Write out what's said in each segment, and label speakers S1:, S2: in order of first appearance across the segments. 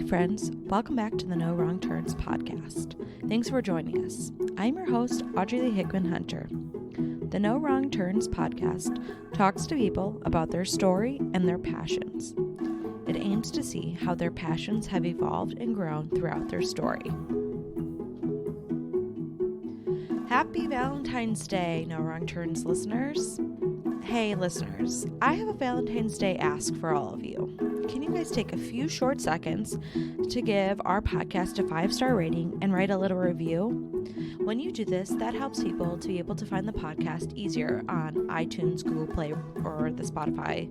S1: friends. Welcome back to the No Wrong Turns podcast. Thanks for joining us. I'm your host, Audrey Lee Hickman Hunter. The No Wrong Turns podcast talks to people about their story and their passions. It aims to see how their passions have evolved and grown throughout their story. Happy Valentine's Day, No Wrong Turns listeners. Hey listeners, I have a Valentine's Day ask for all of you. Can you guys take a few short seconds to give our podcast a 5-star rating and write a little review? When you do this, that helps people to be able to find the podcast easier on iTunes, Google Play, or the Spotify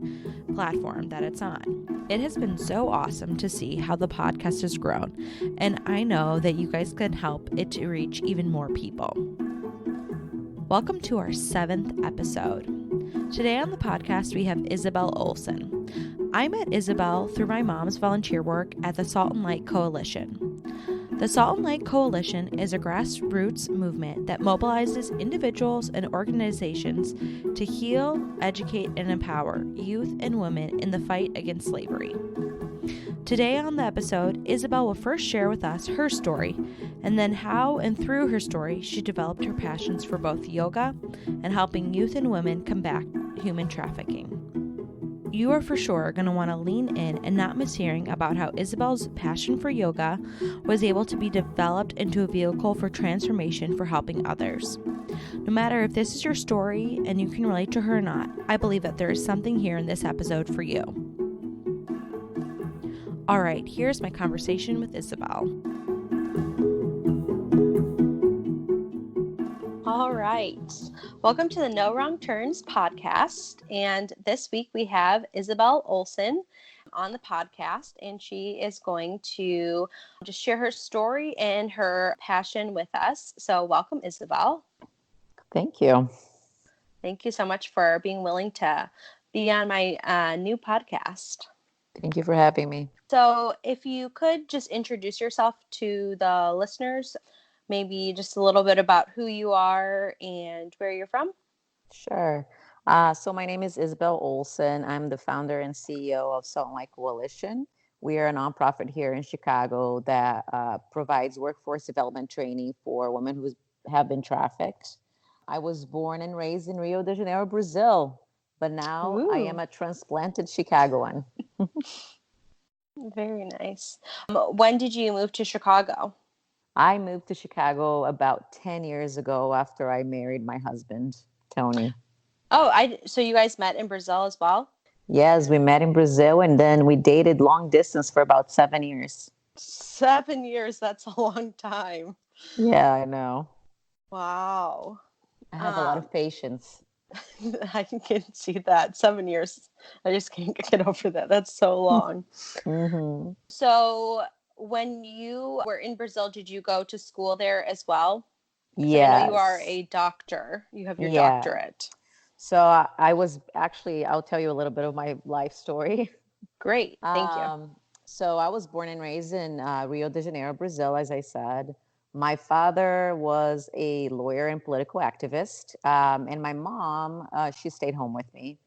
S1: platform that it's on. It has been so awesome to see how the podcast has grown, and I know that you guys can help it to reach even more people. Welcome to our 7th episode. Today on the podcast, we have Izabel Olson. I met Izabel through my mom's volunteer work at the Salt and Light Coalition. The Salt and Light Coalition is a grassroots movement that mobilizes individuals and organizations to heal, educate, and empower youth and women in the fight against slavery. Today on the episode, Izabel will first share with us her story, and then how and through her story she developed her passions for both yoga and helping youth and women combat human trafficking. You are for sure going to want to lean in and not miss hearing about how Izabel's passion for yoga was able to be developed into a vehicle for transformation for helping others. No matter if this is your story and you can relate to her or not, I believe that there is something here in this episode for you. All right, here's my conversation with Izabel. All right. Welcome to the No Wrong Turns podcast. And this week we have Izabel Olson on the podcast, and she is going to just share her story and her passion with us. So welcome, Izabel.
S2: Thank you.
S1: Thank you so much for being willing to be on my new podcast.
S2: Thank you for having me.
S1: So if you could just introduce yourself to the listeners, maybe just a little bit about who you are and where you're from.
S2: Sure. So my name is Izabel Olson. I'm the founder and CEO of Salt and Light Coalition. We are a nonprofit here in Chicago that provides workforce development training for women who have been trafficked. I was born and raised in Rio de Janeiro, Brazil, but now I am a transplanted Chicagoan.
S1: Very nice. When did you move to Chicago?
S2: I moved to Chicago about 10 years ago after I married my husband, Tony.
S1: Oh, so you guys met in Brazil as well?
S2: Yes, we met in Brazil and then we dated long distance for about 7 years.
S1: 7 years, that's a long time.
S2: Yeah, I know.
S1: Wow.
S2: I have a lot of patience.
S1: I can see that. 7 years. I just can't get over that. That's so long.
S2: Mm-hmm.
S1: So when you were in Brazil, did you go to school there as well?
S2: Yes.
S1: I know you are a doctor. You have your doctorate.
S2: So I was actually, I'll tell you a little bit of my life story.
S1: Great. Thank you.
S2: So I was born and raised in Rio de Janeiro, Brazil, as I said. My father was a lawyer and political activist. And my mom, she stayed home with me.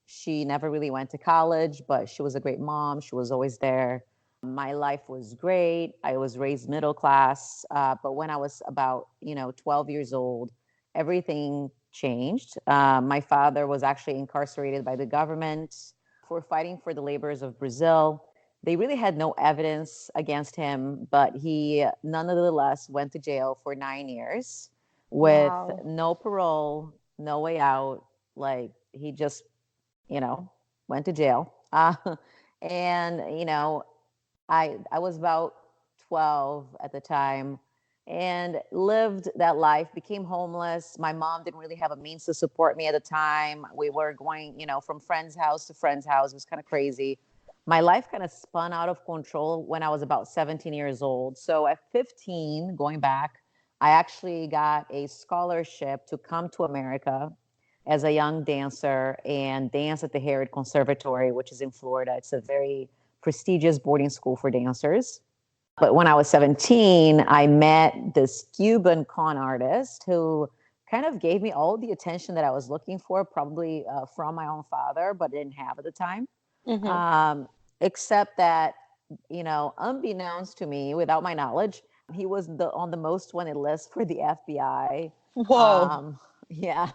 S2: She never really went to college, but she was a great mom. She was always there. My life was great. I was raised middle class. But when I was about, 12 years old, everything changed. My father was actually incarcerated by the government for fighting for the laborers of Brazil. They really had no evidence against him, but he nonetheless went to jail for 9 years with no parole, no way out. Like he just, went to jail. And, I was about 12 at the time and lived that life, became homeless. My mom didn't really have a means to support me at the time. We were going, from friend's house to friend's house. It was kind of crazy. My life kind of spun out of control when I was about 17 years old. So at 15, going back, I actually got a scholarship to come to America as a young dancer and dance at the Harrod Conservatory, which is in Florida. It's a very prestigious boarding school for dancers. But when I was 17, I met this Cuban con artist who kind of gave me all the attention that I was looking for, probably from my own father, but didn't have at the time. Mm-hmm. Except that unbeknownst to me, without my knowledge, he was on the most wanted list for the FBI.
S1: Whoa.
S2: Yeah.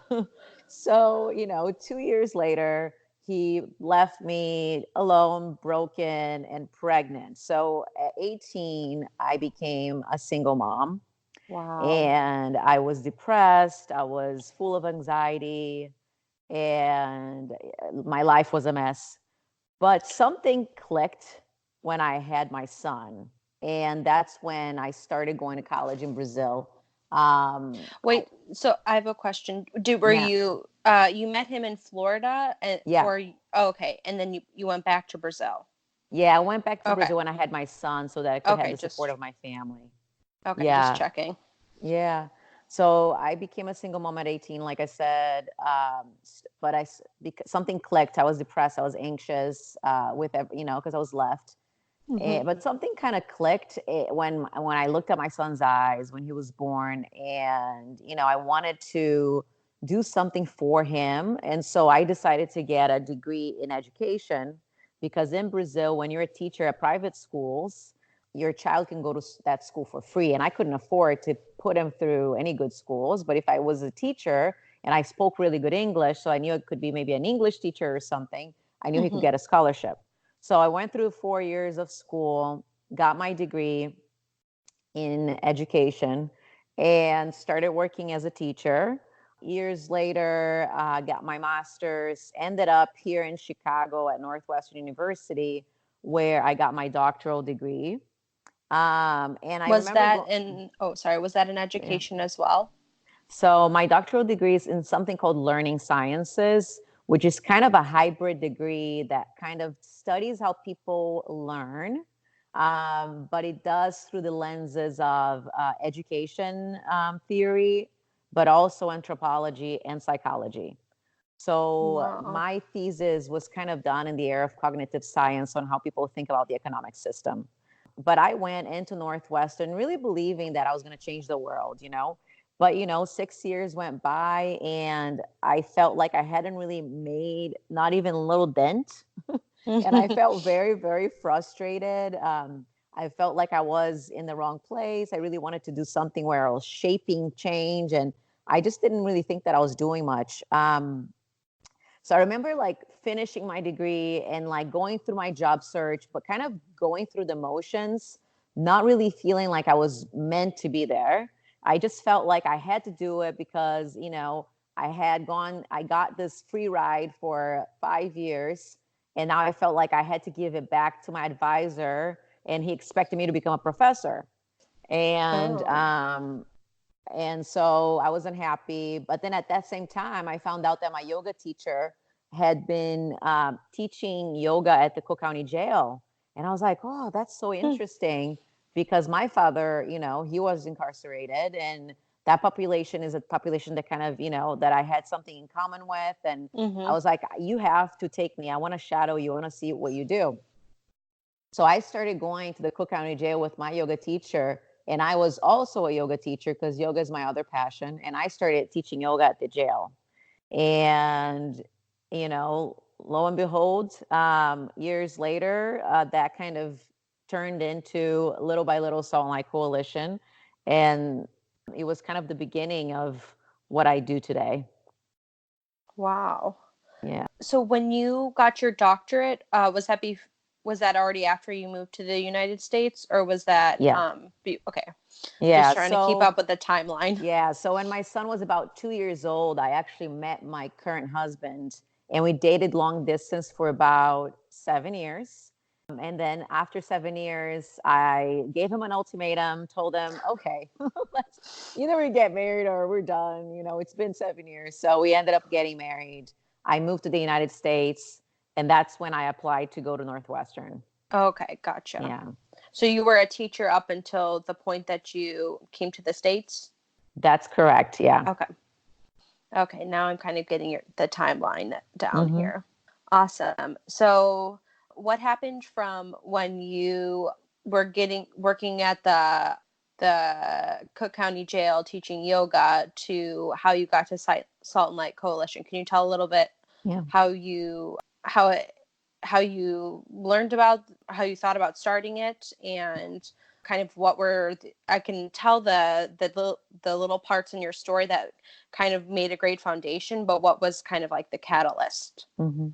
S2: So, 2 years later, he left me alone, broken, and pregnant. So at 18, I became a single mom.
S1: Wow.
S2: And I was depressed. I was full of anxiety, and my life was a mess. But something clicked when I had my son. And that's when I started going to college in Brazil. I,
S1: Wait, so I have a question. Were
S2: yeah,
S1: you you met him in Florida and
S2: yeah,
S1: okay, and then you went back to Brazil.
S2: yeah. I went back to
S1: Okay.
S2: Brazil when I had my son so that I could have
S1: Okay,
S2: the support
S1: just
S2: of my family.
S1: just
S2: Yeah,
S1: checking.
S2: yeah. So I became a single mom at 18, like I said. But because something clicked. I was depressed. I was anxious because I was left.
S1: Hmm.
S2: But something kind of clicked when I looked at my son's eyes when he was born, and I wanted to do something for him, and so I decided to get a degree in education because in Brazil, when you're a teacher at private schools, your child can go to that school for free, and I couldn't afford to put him through any good schools. But if I was a teacher and I spoke really good English, so I knew it could be maybe an English teacher or something, I knew he could
S1: Hmm.
S2: get a scholarship. So I went through 4 years of school, got my degree in education, and started working as a teacher. Years later, got my master's, ended up here in Chicago at Northwestern University, where I got my doctoral degree. And I
S1: Was
S2: remember
S1: that
S2: going,
S1: in, oh, sorry, was that in
S2: yeah.
S1: education as well?
S2: So my doctoral degree is in something called learning sciences, which is kind of a hybrid degree that kind of studies how people learn, but it does through the lenses of education theory, but also anthropology and psychology. So
S1: Wow.
S2: my thesis was kind of done in the area of cognitive science on how people think about the economic system. But I went into Northwestern really believing that I was going to change the world. But 6 years went by and I felt like I hadn't really made not even a little dent. And I felt very, very frustrated. I felt like I was in the wrong place. I really wanted to do something where I was shaping change. And I just didn't really think that I was doing much. So I remember like finishing my degree and like going through my job search, but kind of going through the motions, not really feeling like I was meant to be there. I just felt like I had to do it because, I got this free ride for 5 years. And now I felt like I had to give it back to my advisor, and he expected me to become a professor. And
S1: Oh.
S2: and so I wasn't happy. But then at that same time, I found out that my yoga teacher had been teaching yoga at the Cook County Jail. And I was like, oh, that's so
S1: Hmm.
S2: interesting because my father, he was incarcerated. And that population is a population that kind of, that I had something in common with. And I
S1: Hmm.
S2: was like, you have to take me. I want to shadow you. I want to see what you do. So I started going to the Cook County Jail with my yoga teacher. And I was also a yoga teacher because yoga is my other passion. And I started teaching yoga at the jail. And, lo and behold, years later, that kind of turned into little by little Salt and Light Coalition. And it was kind of the beginning of what I do today.
S1: Wow.
S2: Yeah.
S1: So when you got your doctorate, was that already after you moved to the United States, or was that
S2: Yeah.
S1: okay? Just
S2: Yeah.
S1: trying to keep
S2: So
S1: up with the timeline.
S2: Yeah. So when my son was about 2 years old, I actually met my current husband and we dated long distance for about 7 years. And then after 7 years, I gave him an ultimatum, told him, okay, let's either we get married or we're done. It's been 7 years. So we ended up getting married. I moved to the United States, and that's when I applied to go to Northwestern.
S1: Okay, gotcha.
S2: Yeah,
S1: So you were a teacher up until the point that you came to the States?
S2: that's correct. Yeah.
S1: Okay. Okay, now I'm kind of getting the timeline down
S2: Hmm.
S1: here. Awesome. So what happened from when you were working at the Cook County Jail teaching yoga to how you got to Salt and Light Coalition? Can you tell a little bit
S2: Yeah.
S1: how you how it how you learned about
S3: you thought about starting it, and kind of what were I can tell the little parts in your story that kind of made a great foundation, but what was kind of like the catalyst?
S2: Mm-hmm.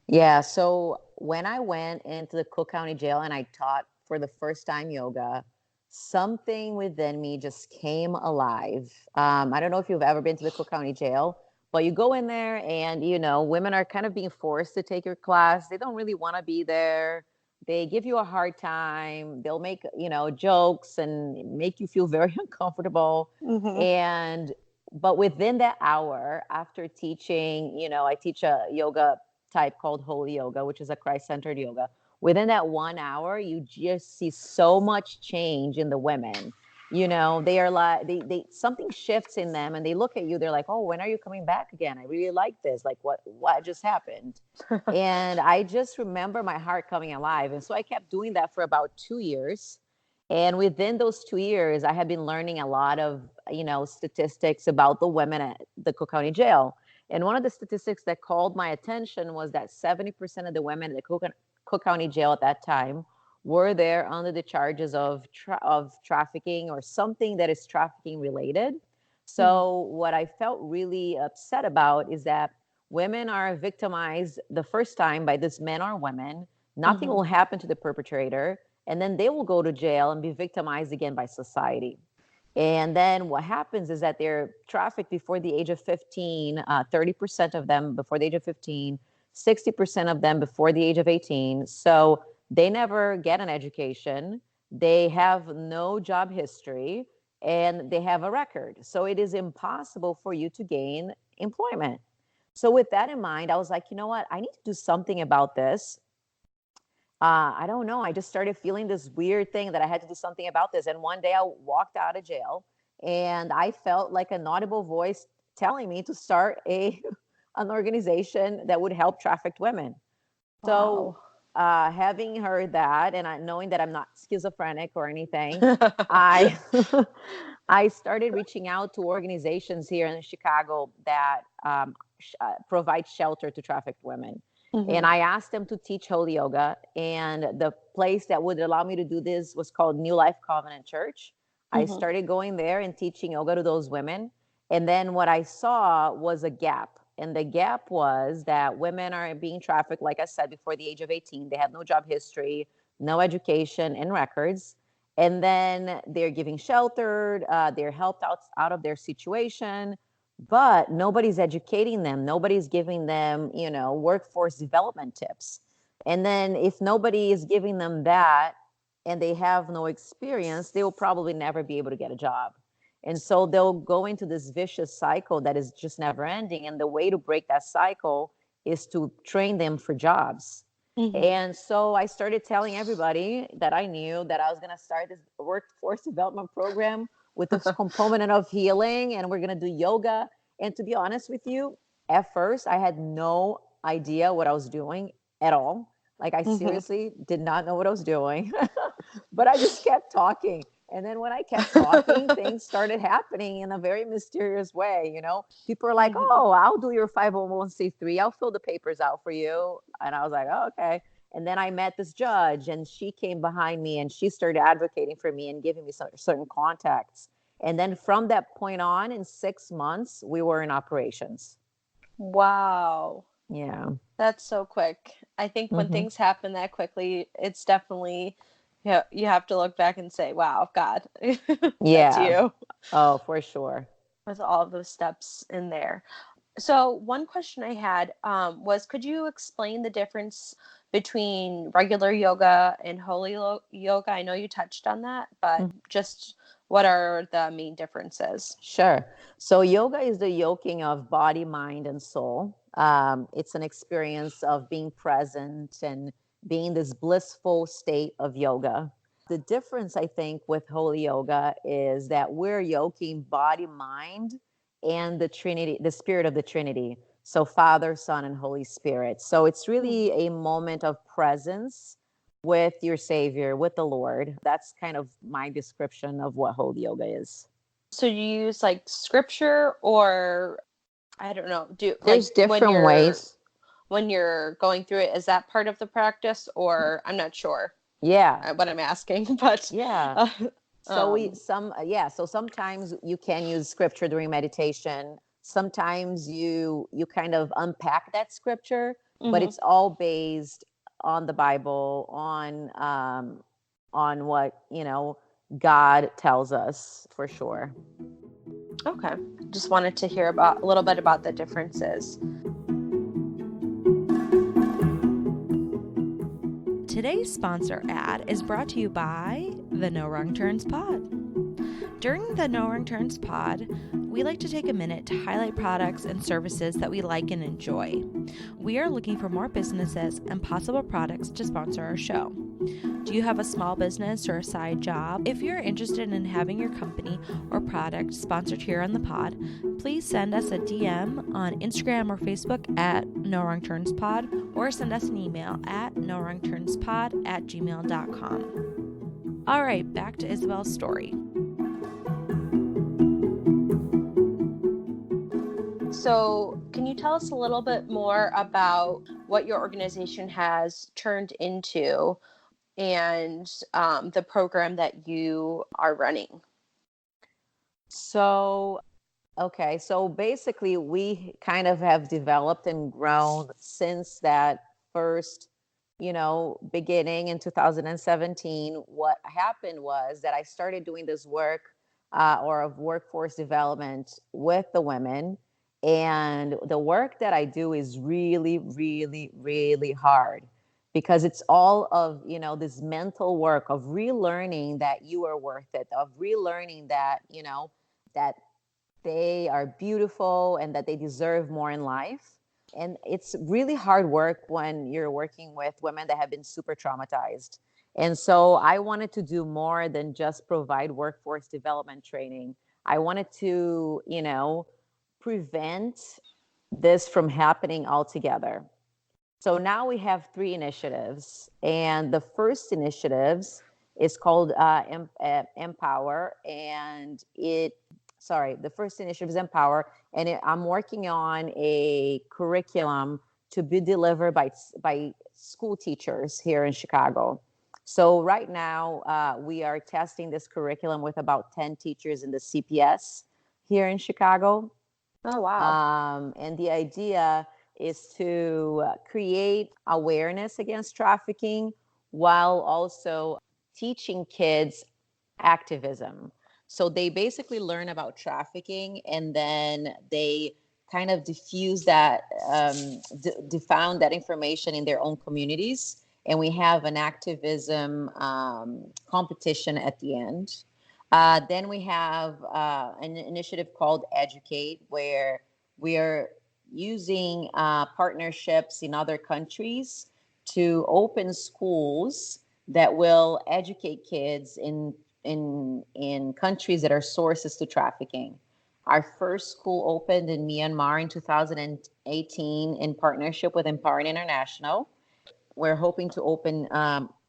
S2: Yeah. So when I went into the Cook County Jail and I taught for the first time yoga, something within me just came alive. I don't know if you've ever been to the Cook County Jail, but you go in there and, women are kind of being forced to take your class. They don't really want to be there. They give you a hard time. They'll make, jokes and make you feel very uncomfortable.
S3: Mm-hmm.
S2: But within that hour after teaching, I teach a yoga type called Holy Yoga, which is a Christ-centered yoga. Within that 1 hour, you just see so much change in the women. They are like, they something shifts in them and they look at you, they're like, oh, when are you coming back again? I really like this. Like what just happened? And I just remember my heart coming alive. And so I kept doing that for about 2 years. And within those 2 years, I had been learning a lot of, statistics about the women at the Cook County Jail. And one of the statistics that called my attention was that 70% of the women at the Cook County Jail at that time were there under the charges of trafficking or something that is trafficking related. So what I felt really upset about is that women are victimized the first time by this men or women. Nothing will happen to the perpetrator, and then they will go to jail and be victimized again by society. And then what happens is that they're trafficked before the age of 15, 30% of them before the age of 15, 60% of them before the age of 18. So they never get an education. They have no job history and they have a record. So it is impossible for you to gain employment. So with that in mind, I was like, you know what? I need to do something about this. I don't know. I just started feeling this weird thing that I had to do something about this. And one day I walked out of jail and I felt like an audible voice telling me to start an organization that would help trafficked women.
S3: Wow.
S2: So having heard that and knowing that I'm not schizophrenic or anything, I I started reaching out to organizations here in Chicago that provide shelter to trafficked women. And I asked them to teach Holy Yoga. And the place that would allow me to do this was called New Life Covenant Church. I started going there and teaching yoga to those women. And then what I saw was a gap. And the gap was that women are being trafficked, like I said, before the age of 18. They have no job history, no education and records. And then they're giving sheltered, they're helped out of their situation, but nobody's educating them. Nobody's giving them, workforce development tips. And then if nobody is giving them that and they have no experience, they will probably never be able to get a job. And so they'll go into this vicious cycle that is just never ending. And the way to break that cycle is to train them for jobs. And so I started telling everybody that I knew that I was going to start this workforce development program with this component of healing, and we're going to do yoga. And to be honest with you, at first I had no idea what I was doing at all. Like I seriously did not know what I was doing, but I just kept talking. And then when I kept talking, things started happening in a very mysterious way. People are like, oh, I'll do your 501c3. I'll fill the papers out for you. And I was like, oh, okay. And then I met this judge and she came behind me and she started advocating for me and giving me certain contacts. And then from that point on, in 6 months, we were in operations.
S3: Wow.
S2: Yeah.
S3: That's so quick. I think when things happen that quickly, it's definitely, you have to look back and say, wow, God, that's you.
S2: Oh, for sure.
S3: With all of those steps in there. So one question I had was, could you explain the difference between regular yoga and holy yoga? I know you touched on that, but just what are the main differences?
S2: Sure. So yoga is the yoking of body, mind, and soul. It's an experience of being present and being this blissful state of yoga. The difference, I think, with holy yoga is that we're yoking body, mind, and the Trinity, the spirit of the Trinity. So Father, Son, and Holy Spirit. So it's really a moment of presence with your Savior, with the Lord. That's kind of my description of what holy yoga is.
S3: So you use like scripture, or I don't know,
S2: There's different ways.
S3: when you're going through it. Is that part of the practice, or I'm not sure
S2: Yeah.
S3: what I'm asking, but
S2: Yeah. So so sometimes you can use scripture during meditation. Sometimes you kind of unpack that scripture, but
S3: mhm.
S2: it's all based on the Bible, on what, God tells us for sure.
S3: Okay. Just wanted to hear about a little bit about the differences.
S1: Today's sponsor ad is brought to you by the No Wrong Turns Pod. During the No Wrong Turns Pod, we like to take a minute to highlight products and services that we like and enjoy. We are looking for more businesses and possible products to sponsor our show. Do you have a small business or a side job? If you're interested in having your company or product sponsored here on the pod, please send us a DM on Instagram or Facebook at No Wrong Turns Pod, or send us an email at nowrongturnspod@gmail.com. All right, back to Izabel's story.
S3: So, can you tell us a little bit more about what your organization has turned into and the program that you are running?
S2: So, okay. So basically, we kind of have developed and grown since that first, beginning in 2017. What happened was that I started doing this work, or of workforce development with the women. And the work that I do is really, really, really hard because it's all of, this mental work of relearning that you are worth it, of relearning that, that they are beautiful and that they deserve more in life. And it's really hard work when you're working with women that have been super traumatized. And so I wanted to do more than just provide workforce development training. I wanted to, prevent this from happening altogether. So now we have three initiatives, and the first initiatives is called Empower, and the first initiative is Empower, and I'm working on a curriculum to be delivered by school teachers here in Chicago. So right now, we are testing this curriculum with about 10 teachers in the CPS here in Chicago.
S3: Oh, wow.
S2: And the idea is to create awareness against trafficking while also teaching kids activism. So they basically learn about trafficking and then they kind of diffuse that, found that information in their own communities. And we have an activism competition at the end. Then we have an initiative called Educate, where we are using partnerships in other countries to open schools that will educate kids in countries that are sources to trafficking. Our first school opened in Myanmar in 2018 in partnership with Empowering International. We're hoping to open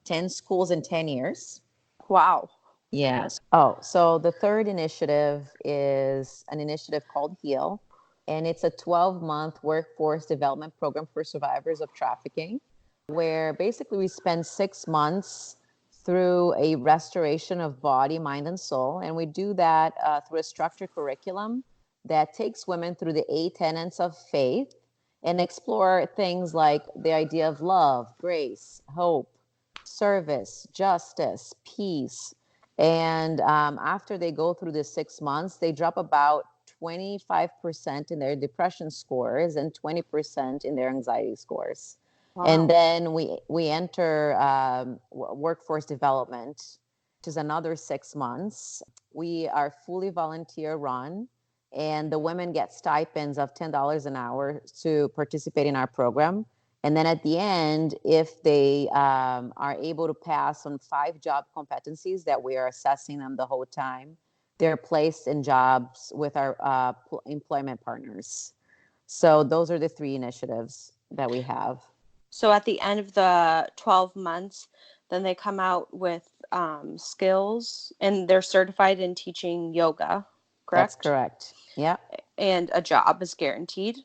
S2: 10 schools in 10 years.
S3: Wow.
S2: Yes. Oh, so the third initiative is an initiative called HEAL, and it's a 12-month workforce development program for survivors of trafficking, where basically we spend 6 months through a restoration of body, mind, and soul. And we do that through a structured curriculum that takes women through the 8 tenets of faith and explore things like the idea of love, grace, hope, service, justice, peace. And after they go through the 6 months, they drop about 25% in their depression scores and 20% in their anxiety scores.
S3: Wow.
S2: And then we enter workforce development, which is another 6 months. We are fully volunteer run, and the women get stipends of $10 an hour to participate in our program. And then at the end, if they are able to pass on 5 job competencies that we are assessing them the whole time, they're placed in jobs with our employment partners. So those are the 3 initiatives that we have.
S3: So at the end of the 12 months, then they come out with skills, and they're certified in teaching yoga, correct?
S2: That's correct. Yeah.
S3: And a job is guaranteed.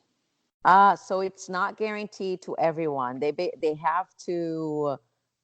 S2: So it's not guaranteed to everyone. They have to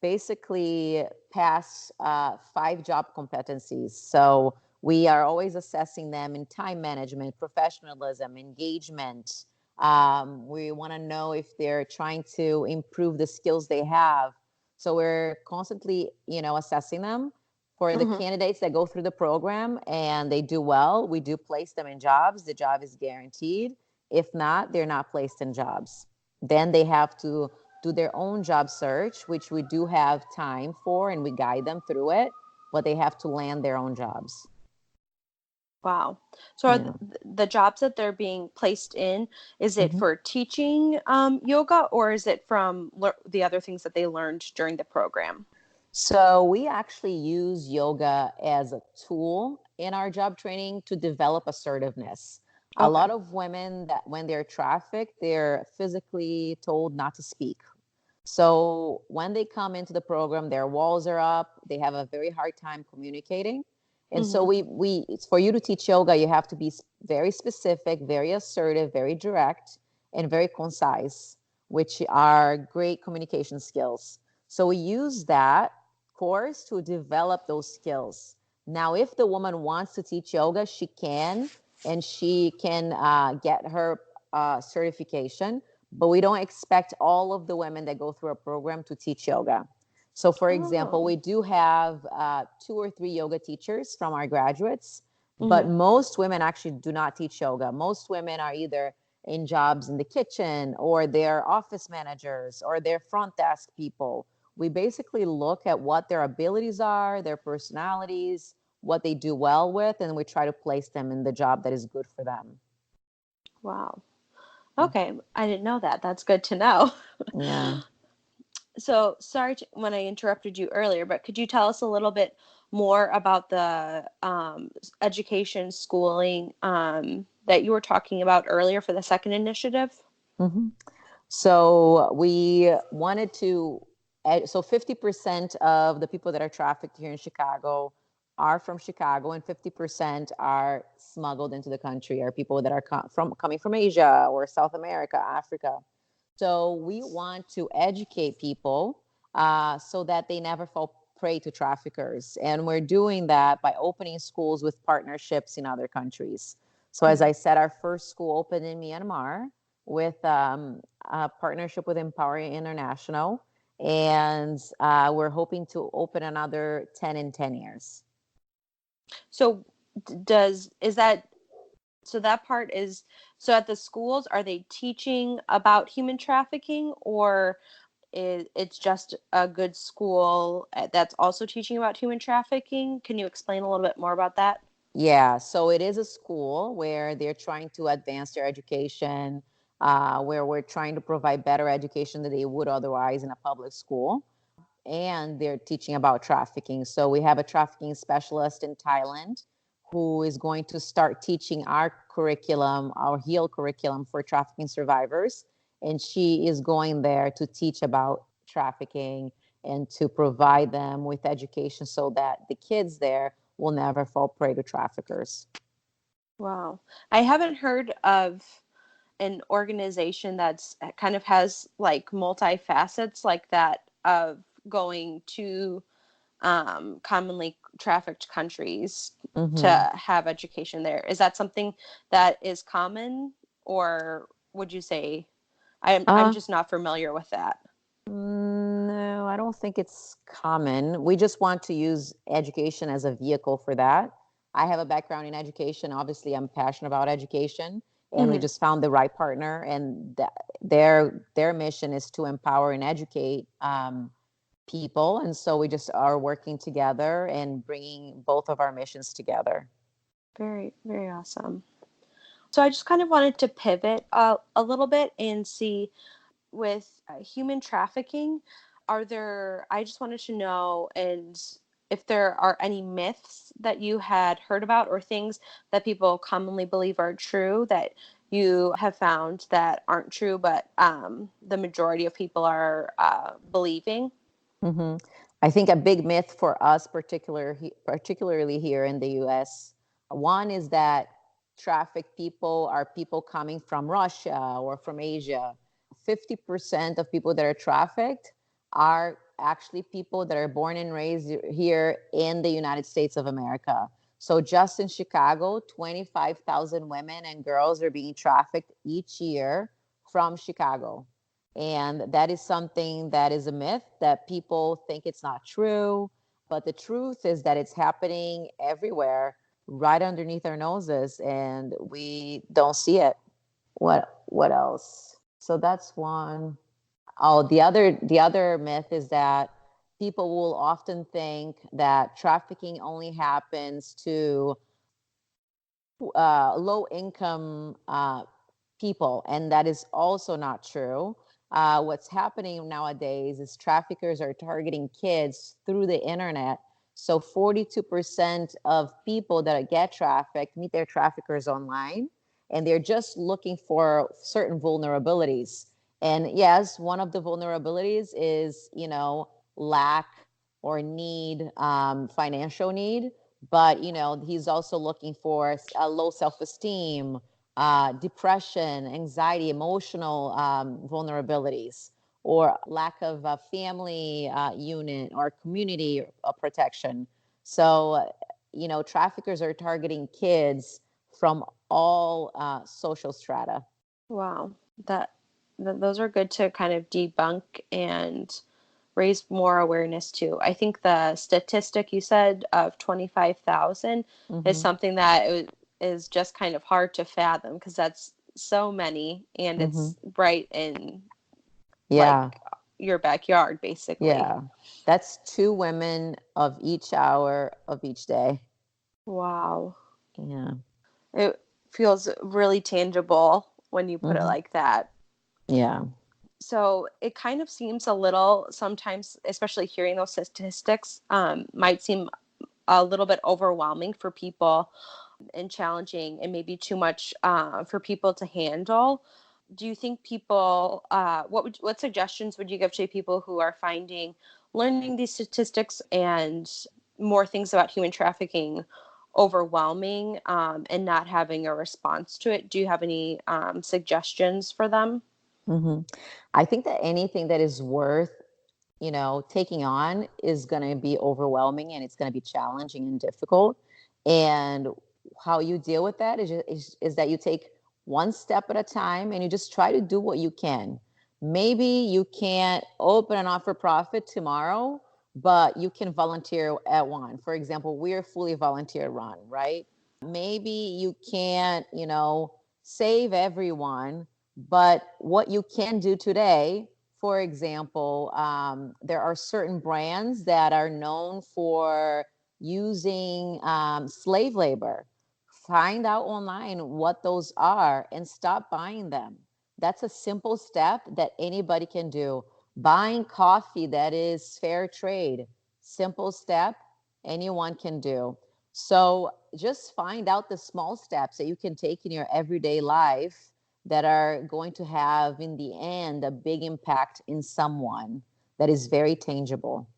S2: basically pass 5 job competencies. So we are always assessing them in time management, professionalism, engagement. We want to know if they're trying to improve the skills they have. So we're constantly, assessing them. For the
S3: Mm-hmm.
S2: candidates that go through the program and they do well, we do place them in jobs. The job is guaranteed. If not, they're not placed in jobs. Then they have to do their own job search, which we do have time for and we guide them through it, but they have to land their own jobs.
S3: Wow. So are
S2: Yeah.
S3: the jobs that they're being placed in, is it
S2: Mhm.
S3: for teaching yoga, or is it from the other things that they learned during the program?
S2: So we actually use yoga as a tool in our job training to develop assertiveness. A
S3: Okay.
S2: lot of women that when they're trafficked, they're physically told not to speak. So when they come into the program, their walls are up. They have a very hard time communicating. And so
S3: Mm-hmm.
S2: we it's for you to teach yoga, you have to be very specific, very assertive, very direct, and very concise, which are great communication skills. So we use that course to develop those skills. Now, if the woman wants to teach yoga, she can, and she can get her certification, but we don't expect all of the women that go through a program to teach yoga. So, for example,
S3: Oh.
S2: we do have 2 or 3 yoga teachers from our graduates, but
S3: Mm-hmm.
S2: most women actually do not teach yoga. Most women are either in jobs in the kitchen, or they're office managers, or they're front desk people. We basically look at what their abilities are, their personalities, what they do well with, and we try to place them in the job that is good for them.
S3: Wow. Okay. I didn't know that. That's good to know.
S2: Yeah.
S3: So sorry when I interrupted you earlier, but could you tell us a little bit more about the education schooling that you were talking about earlier for the second initiative?
S2: Mm-hmm. So we wanted to, so 50% of the people that are trafficked here in Chicago are from Chicago, and 50% are smuggled into the country, are people that are coming from Asia or South America, Africa. So we want to educate people so that they never fall prey to traffickers. And we're doing that by opening schools with partnerships in other countries. So as I said, our first school opened in Myanmar with a partnership with Empowering International. And we're hoping to open another 10 in 10 years.
S3: So does is that so that part is so at the schools are they teaching about human trafficking, or it's just a good school that's also teaching about human trafficking? Can you explain a little bit more about that?
S2: Yeah, so it is a school where they're trying to advance their education, where we're trying to provide better education than they would otherwise in a public school. And they're teaching about trafficking. So we have a trafficking specialist in Thailand who is going to start teaching our curriculum, our HEAL curriculum for trafficking survivors. And she is going there to teach about trafficking and to provide them with education so that the kids there will never fall prey to traffickers.
S3: Wow. I haven't heard of an organization that's kind of has like multi-facets like that of going to commonly trafficked countries
S2: Mm-hmm.
S3: to have education there. Is that something that is common, or would you say I'm
S2: Uh,
S3: just not familiar with that?
S2: No, I don't think it's common. We just want to use education as a vehicle for that. I have a background in education. Obviously, I'm passionate about education, and we
S3: Hmm.
S2: just found the right partner. And their mission is to empower and educate people. And so we just are working together and bringing both of our missions together.
S3: Very, very awesome. So I just kind of wanted to pivot a little bit and see with human trafficking, I just wanted to know and if there are any myths that you had heard about or things that people commonly believe are true that you have found that aren't true, but the majority of people are believing.
S2: Hmm. I think a big myth for us, particularly here in the U.S., one is that trafficked people are people coming from Russia or from Asia. 50% of people that are trafficked are actually people that are born and raised here in the United States of America. So just in Chicago, 25,000 women and girls are being trafficked each year from Chicago. And that is something that is a myth that people think it's not true. But the truth is that it's happening everywhere, right underneath our noses, and we don't see it. What else? So that's one. Oh, the other myth is that people will often think that trafficking only happens to low income people, and that is also not true. What's happening nowadays is traffickers are targeting kids through the internet. So 42% of people that get trafficked meet their traffickers online, and they're just looking for certain vulnerabilities. And yes, one of the vulnerabilities is, lack or need, financial need. But, he's also looking for a low self-esteem, depression, anxiety, emotional vulnerabilities, or lack of a family unit or community protection. So, traffickers are targeting kids from all social strata.
S3: Wow, those are good to kind of debunk and raise more awareness to. I think the statistic you said of 25,000 is
S2: Mm-hmm.
S3: something that is just kind of hard to fathom, because that's so many, and
S2: Mm-hmm.
S3: it's right in like
S2: Yeah.
S3: your backyard basically.
S2: Yeah. That's 2 women of each hour of each day.
S3: Wow.
S2: Yeah.
S3: It feels really tangible when you put it
S2: Mm-hmm.
S3: like that.
S2: Yeah.
S3: So it kind of seems a little, sometimes, especially hearing those statistics, might seem a little bit overwhelming for people and challenging, and maybe too much for people to handle. Do you think people, what suggestions would you give to people who are finding learning these statistics and more things about human trafficking overwhelming, and not having a response to it? Do you have any suggestions for them?
S2: Mm-hmm. I think that anything that is worth, taking on is going to be overwhelming, and it's going to be challenging and difficult. And how you deal with that is that you take one step at a time and you just try to do what you can. Maybe you can't open a not-for-profit tomorrow, but you can volunteer at one. For example, we're fully volunteer run, right? Maybe you can't, save everyone, but what you can do today, for example, there are certain brands that are known for using slave labor. Find out online what those are and stop buying them. That's a simple step that anybody can do. Buying coffee that is fair trade, simple step anyone can do. So just find out the small steps that you can take in your everyday life that are going to have, in the end, a big impact in someone that is very tangible.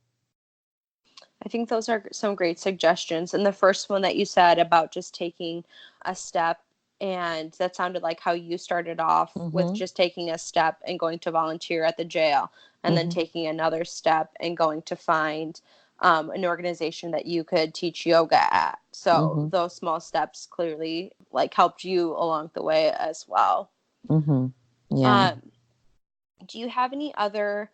S3: I think those are some great suggestions. And the first one that you said about just taking a step, and that sounded like how you started off with
S2: Mm-hmm.
S3: just taking a step and going to volunteer at the jail, and then
S2: Mm-hmm.
S3: taking another step and going to find an organization that you could teach yoga at. So
S2: Mm-hmm.
S3: those small steps clearly like helped you along the way as well.
S2: Mm-hmm. Yeah.
S3: Um, do you have any other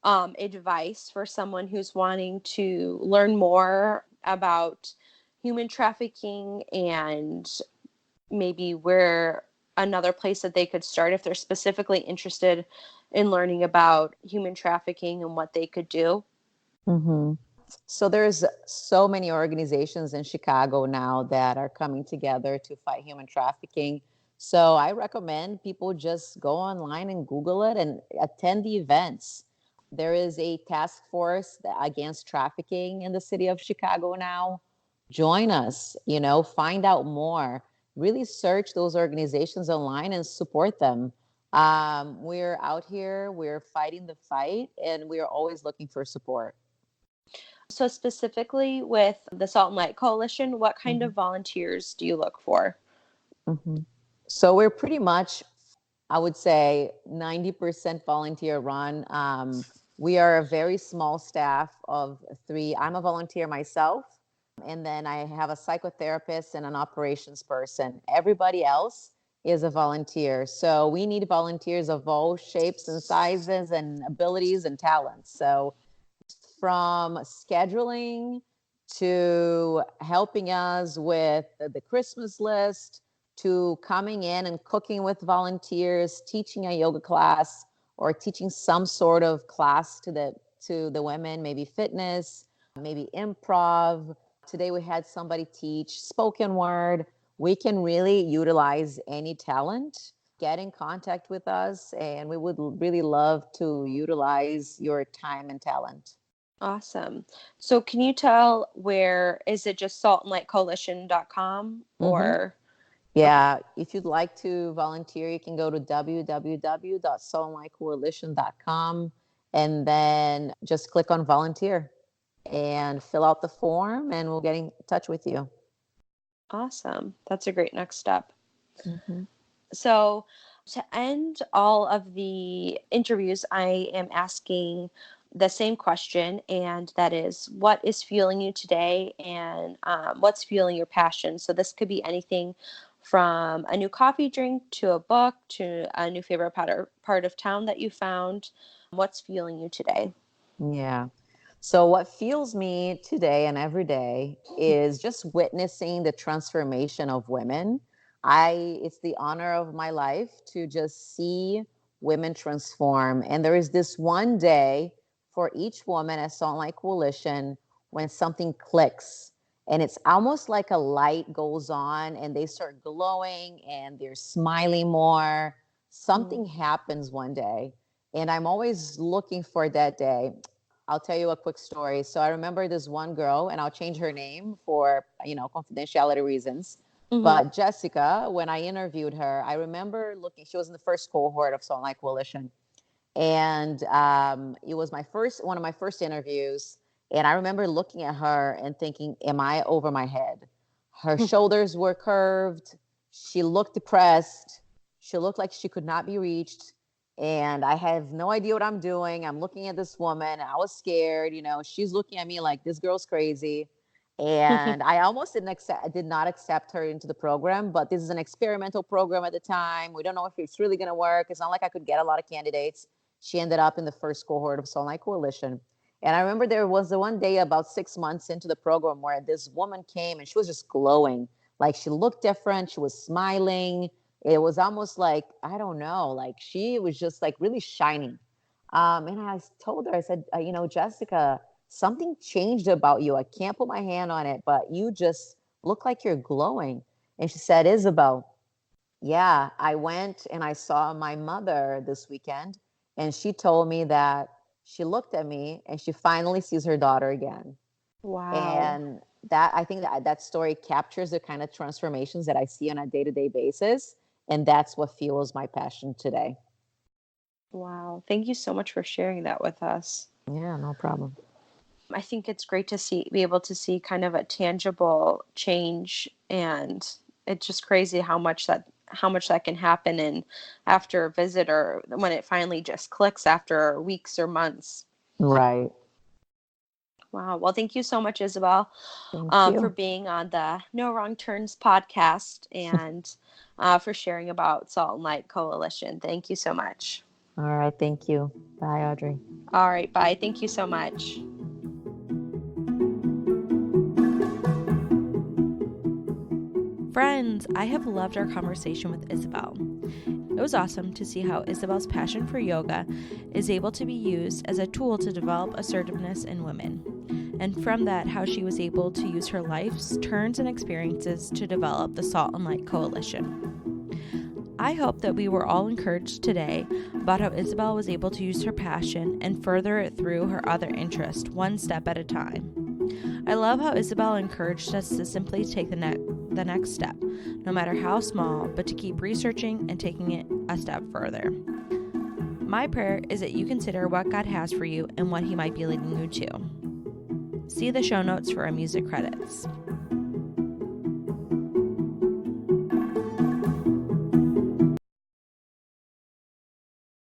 S3: advice for someone who's wanting to learn more about human trafficking, and maybe where another place that they could start if they're specifically interested in learning about human trafficking and what they could do?
S2: Mm-hmm. So there's so many organizations in Chicago now that are coming together to fight human trafficking. So I recommend people just go online and Google it and attend the events. There is a task force against trafficking in the city of Chicago now. Join us, find out more. Really search those organizations online and support them. We're out here, we're fighting the fight, and we're always looking for support.
S3: So specifically with the Salt and Light Coalition, what kind
S2: Mhm.
S3: of volunteers do you look for?
S2: Hmm. So we're pretty much, I would say, 90% volunteer run. We are a very small staff of three. I'm a volunteer myself, and then I have a psychotherapist and an operations person. Everybody else is a volunteer. So we need volunteers of all shapes and sizes and abilities and talents. So from scheduling to helping us with the Christmas list to coming in and cooking with volunteers, teaching a yoga class or teaching some sort of class to the women, maybe fitness, maybe improv. Today we had somebody teach spoken word. We can really utilize any talent. Get in contact with us, and we would really love to utilize your time and talent.
S3: Awesome. So can you tell where, is it just saltandlightcoalition.com
S2: Mm-hmm.
S3: or? Okay.
S2: Yeah, if you'd like to volunteer, you can go to www.saltandlightcoalition.com and then just click on volunteer and fill out the form, and we'll get in touch with you.
S3: Awesome. That's a great next step.
S2: Mm-hmm.
S3: So, to end all of the interviews, I am asking the same question, and that is, what is fueling you today, and what's fueling your passion? So, this could be anything from a new coffee drink to a book to a new favorite part of town that you found. What's fueling you today?
S2: Yeah. So what fuels me today and every day is just witnessing the transformation of women. It's the honor of my life to just see women transform. And there is this one day for each woman at Salt Lake Coalition when something clicks. And it's almost like a light goes on and they start glowing and they're smiling more. Something happens one day. And I'm always looking for that day. I'll tell you a quick story. So I remember this one girl, and I'll change her name for, confidentiality reasons.
S3: Mm-hmm.
S2: But Jessica, when I interviewed her, I remember looking, she was in the first cohort of Salt Lake Coalition. And it was one of my first interviews. And I remember looking at her and thinking, am I over my head? Her shoulders were curved. She looked depressed. She looked like she could not be reached. And I have no idea what I'm doing. I'm looking at this woman. I was scared. She's looking at me like this girl's crazy. And I almost did not accept her into the program, but this is an experimental program at the time. We don't know if it's really going to work. It's not like I could get a lot of candidates. She ended up in the first cohort of Salt Lake Coalition. And I remember there was the one day about 6 months into the program where this woman came and she was just glowing. Like she looked different. She was smiling. It was almost like, I don't know, like she was just like really shining. And I told her, I said, Jessica, something changed about you. I can't put my hand on it, but you just look like you're glowing. And she said, Isabel, yeah, I went and I saw my mother this weekend, and she told me that she looked at me and she finally sees her daughter again.
S3: Wow.
S2: And I think that story captures the kind of transformations that I see on a day-to-day basis. And that's what fuels my passion today.
S3: Wow. Thank you so much for sharing that with us.
S2: Yeah, no problem.
S3: I think it's great to be able to see kind of a tangible change, and it's just crazy how much that can happen and after a visit, or when it finally just clicks after weeks or months.
S2: Right.
S3: Wow. Well, thank you so much, Isabel,
S2: Thank
S3: for
S2: you.
S3: being on the No Wrong Turns podcast, and for sharing about Salt and Light Coalition. Thank you so much.
S2: All right. Thank you. Bye, Audrey.
S3: All right. Bye. Thank you so much.
S1: Friends, I have loved our conversation with Izabel. It was awesome to see how Isabel's passion for yoga is able to be used as a tool to develop assertiveness in women. And from that, how she was able to use her life's turns and experiences to develop the Salt and Light Coalition. I hope that we were all encouraged today about how Izabel was able to use her passion and further it through her other interest, one step at a time. I love how Izabel encouraged us to simply take the next step, no matter how small, but to keep researching and taking it a step further. My prayer is that you consider what God has for you and what He might be leading you to. See the show notes for our music credits.